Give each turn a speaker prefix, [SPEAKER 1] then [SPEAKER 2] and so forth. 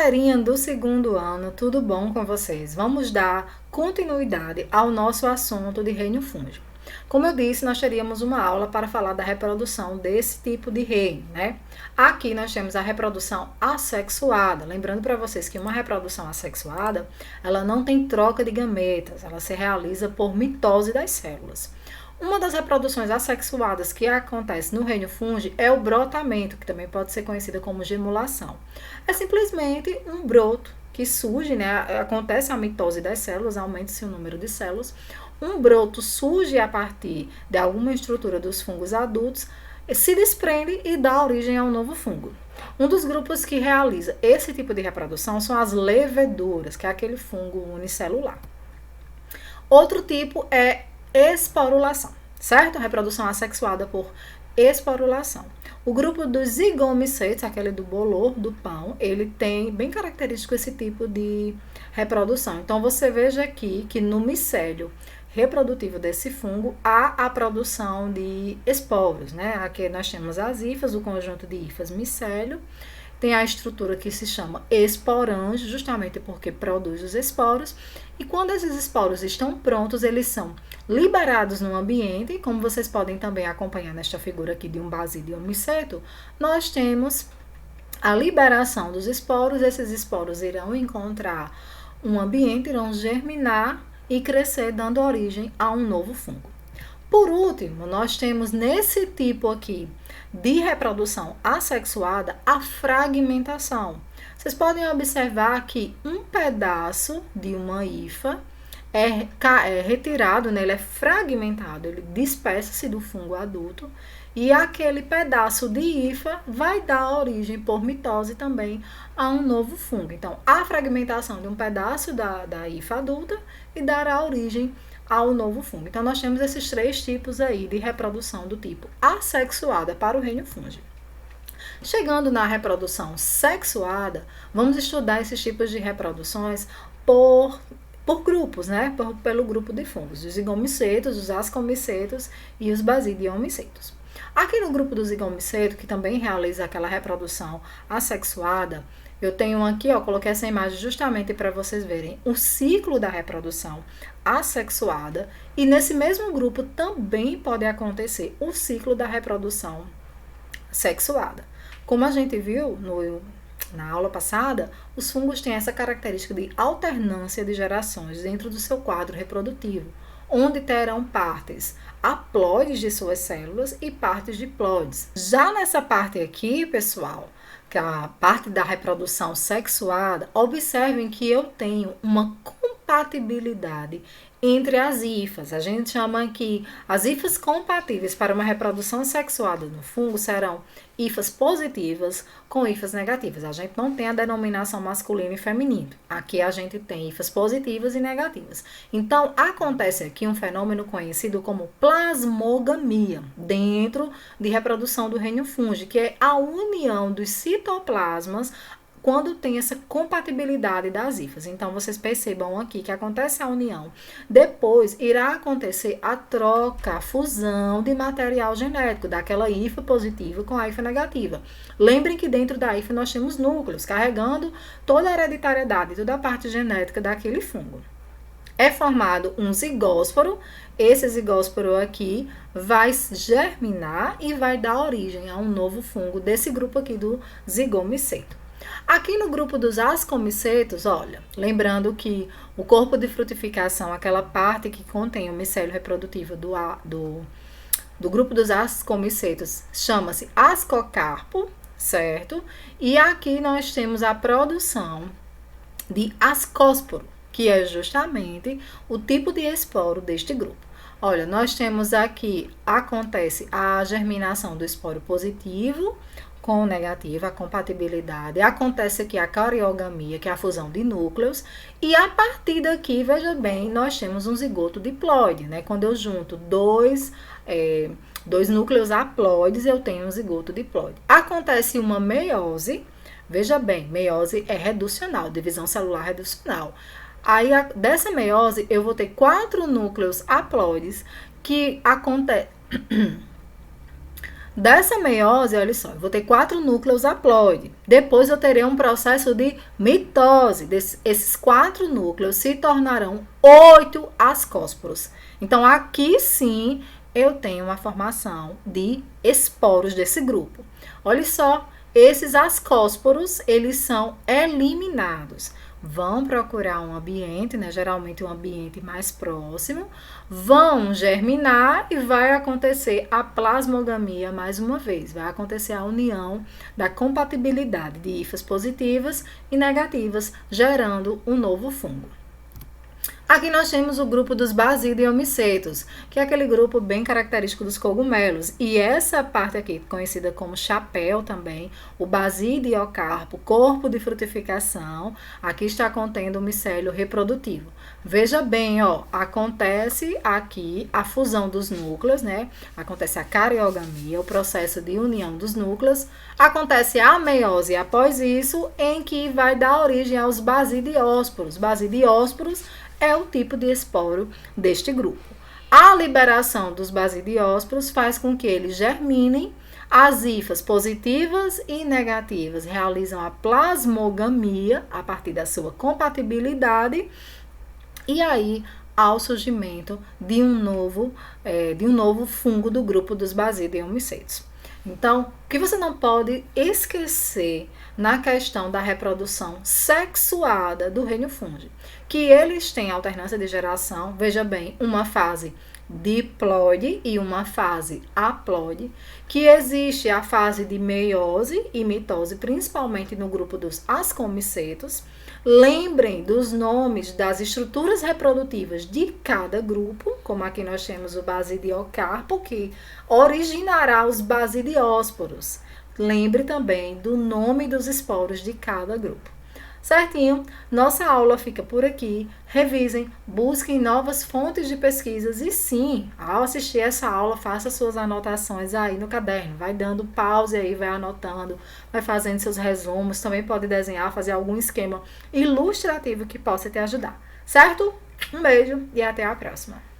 [SPEAKER 1] Galerinha do segundo ano, tudo bom com vocês? Vamos dar continuidade ao nosso assunto de reino fúngico. Como eu disse, nós teríamos uma aula para falar da reprodução desse tipo de reino, né? Aqui nós temos a reprodução assexuada. Lembrando para vocês que uma reprodução assexuada, ela não tem troca de gametas, ela se realiza por mitose das células. Uma das reproduções assexuadas que acontece no reino fúngico é o brotamento, que também pode ser conhecida como gemulação. É simplesmente um broto que surge, né? Acontece a mitose das células, aumenta-se o número de células. Um broto surge a partir de alguma estrutura dos fungos adultos, se desprende e dá origem a um novo fungo. Um dos grupos que realiza esse tipo de reprodução são as leveduras, que é aquele fungo unicelular. Outro tipo é esporulação, certo? Reprodução assexuada por esporulação. O grupo dos zigomicetos, aquele do bolor, do pão, ele tem bem característico esse tipo de reprodução. Então, você veja aqui que no micélio reprodutivo desse fungo há a produção de esporos, né? Aqui nós temos as hifas, o conjunto de hifas micélio. Tem a estrutura que se chama esporange, justamente porque produz os esporos. E quando esses esporos estão prontos, eles são liberados no ambiente. Como vocês podem também acompanhar nesta figura aqui de um basílio e um miceto, nós temos a liberação dos esporos. Esses esporos irão encontrar um ambiente, irão germinar e crescer, dando origem a um novo fungo. Por último, nós temos nesse tipo aqui de reprodução assexuada a fragmentação. Vocês podem observar que um pedaço de uma hifa é retirado, né? Ele é fragmentado, ele dispersa-se do fungo adulto e aquele pedaço de hifa vai dar origem por mitose também a um novo fungo. Então, a fragmentação de um pedaço da hifa adulta e dará origem ao novo fungo. Então, nós temos esses três tipos aí de reprodução do tipo assexuada para o reino fúngico. Chegando na reprodução sexuada, vamos estudar esses tipos de reproduções por grupos, né? Pelo grupo de fungos, os zigomicetos, os ascomicetos e os basidiomicetos. Aqui no grupo do zigomiceto, que também realiza aquela reprodução assexuada, eu tenho aqui, ó, coloquei essa imagem justamente para vocês verem o ciclo da reprodução assexuada e nesse mesmo grupo também pode acontecer o ciclo da reprodução sexuada. Como a gente viu na aula passada, os fungos têm essa característica de alternância de gerações dentro do seu quadro reprodutivo, onde terão partes haploides de suas células e partes diploides. Já nessa parte aqui, pessoal, que é a parte da reprodução sexuada, observem que eu tenho uma compatibilidade entre as hifas. A gente chama aqui as hifas compatíveis para uma reprodução sexuada no fungo serão hifas positivas com hifas negativas. A gente não tem a denominação masculino e feminino. Aqui a gente tem hifas positivas e negativas. Então, acontece aqui um fenômeno conhecido como plasmogamia, dentro de reprodução do reino fúngico, que é a união dos citoplasmas quando tem essa compatibilidade das hifas. Então, vocês percebam aqui que acontece a união. Depois, irá acontecer a troca, a fusão de material genético daquela hifa positiva com a hifa negativa. Lembrem que dentro da hifa nós temos núcleos, carregando toda a hereditariedade, toda a parte genética daquele fungo. É formado um zigósporo. Esse zigósporo aqui vai germinar e vai dar origem a um novo fungo desse grupo aqui do zigomiceto. Aqui no grupo dos ascomicetos, olha, lembrando que o corpo de frutificação, aquela parte que contém o micélio reprodutivo do grupo dos ascomicetos, chama-se ascocarpo, certo? E aqui nós temos a produção de ascósporo, que é justamente o tipo de esporo deste grupo. Olha, nós temos aqui, acontece a germinação do esporo positivo com o negativo, a compatibilidade. Acontece aqui a cariogamia, que é a fusão de núcleos. E a partir daqui, veja bem, nós temos um zigoto diploide, né? Quando eu junto dois núcleos haploides, eu tenho um zigoto diploide. Acontece uma meiose. Veja bem, meiose é reducional, divisão celular reducional. Aí, dessa meiose, eu vou ter 4 núcleos haploides que acontecem. Dessa meiose, olha só, eu vou ter 4 núcleos haploide. Depois eu terei um processo de mitose. Esses 4 núcleos se tornarão 8 ascósporos. Então, aqui sim, eu tenho uma formação de esporos desse grupo. Olha só, esses ascósporos, eles são eliminados. Vão procurar um ambiente, né, geralmente um ambiente mais próximo, vão germinar e vai acontecer a plasmogamia mais uma vez. Vai acontecer a união da compatibilidade de hifas positivas e negativas, gerando um novo fungo. Aqui nós temos o grupo dos basidiomicetos, que é aquele grupo bem característico dos cogumelos. E essa parte aqui, conhecida como chapéu também, o basidiocarpo, corpo de frutificação, aqui está contendo o micélio reprodutivo. Veja bem, ó, acontece aqui a fusão dos núcleos, né? Acontece a cariogamia, o processo de união dos núcleos. Acontece a meiose após isso, em que vai dar origem aos basidiósporos. Basidiósporos é o tipo de esporo deste grupo. A liberação dos basidiósporos faz com que eles germinem, as hifas positivas e negativas realizam a plasmogamia a partir da sua compatibilidade e aí ao surgimento de um novo fungo do grupo dos basidiomicetos. Então, o que você não pode esquecer na questão da reprodução sexuada do reino fungi, que eles têm alternância de geração, veja bem, uma fase diploide e uma fase haploide, que existe a fase de meiose e mitose, principalmente no grupo dos ascomicetos. Lembrem dos nomes das estruturas reprodutivas de cada grupo, como aqui nós temos o basidiocarpo, que originará os basidiósporos. Lembre também do nome dos esporos de cada grupo. Certinho? Nossa aula fica por aqui. Revisem, busquem novas fontes de pesquisas e sim, ao assistir essa aula, faça suas anotações aí no caderno. Vai dando pause aí, vai anotando, vai fazendo seus resumos. Também pode desenhar, fazer algum esquema ilustrativo que possa te ajudar. Certo? Um beijo e até a próxima.